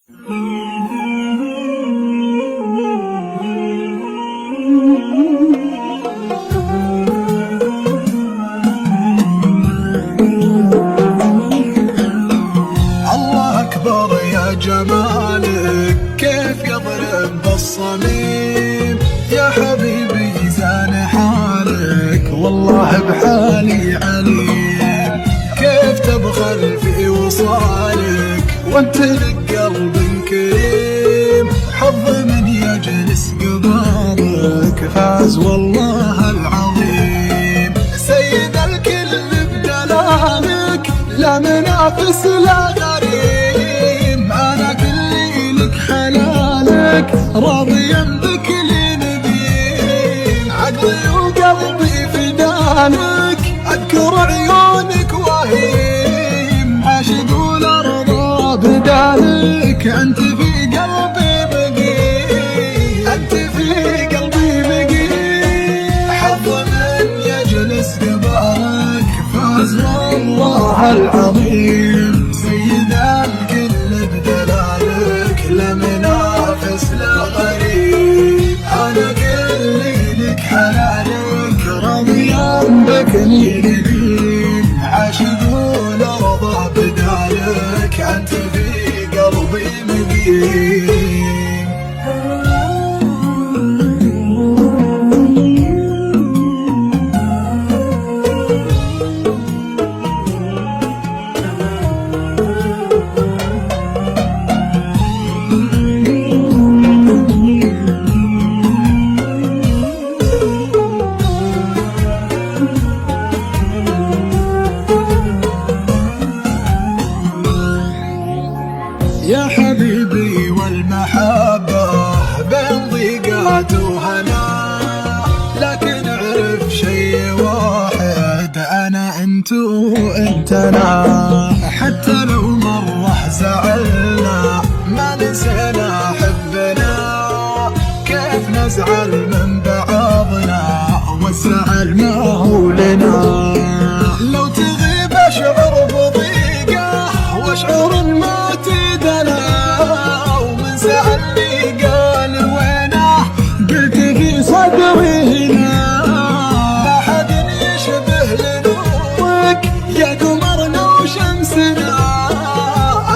الله أكبر يا جمالك كيف يضرب بالصميم، يا حبيبي زان حالك والله بحالي عليم. كيف تبخل في وصالك وانت لك قلب كريم، حظ من يجلس قبالك فاز والله العظيم. سيد الكل بدلالك لا منافس لا غريم، انا كلي لك حلالك راضيا بك لنديم. عقلي وقلبي فدانك اذكر عيونك وهيم، عاشق والارض بدالك انت في قلبي مقيم، انت في قلبي مقيم. حظ من يجلس قبالك فاز والله العظيم. سيد الكل بدلالك لا منافس لا غريب، انا كلي لك حلالك راضيا بك لنديم. عاشق والارض بدالك انت في قلبي مقيم. يا حبيبي والمحبة بين ضيقات وهنا، لكن اعرف شي واحد انا انت وانت انا. حتى لو مرة زعلنا ما نسينا حبنا، كيف نزعل من بعضنا والزعل ما هو لنا. لو تغيب اشعر بضيقه واشعر ما ومن سألني قال وينه قلت في صدري هنا. لا حد يشبه لنورك يا قمرنا وشمسنا،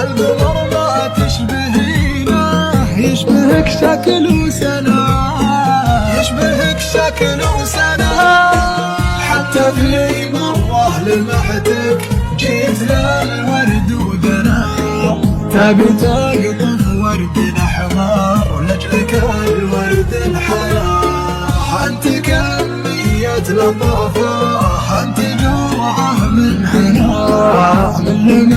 القمر ما تشبهينا يشبهك شكل وسنا، يشبهك شكل وسنا. حتى في مرة لمحتك جيت للورد ودنا، تبي تقطف ورد احمر لاجلك الورد انحنى. انت كمية لطافة انت جرعة من حنان، من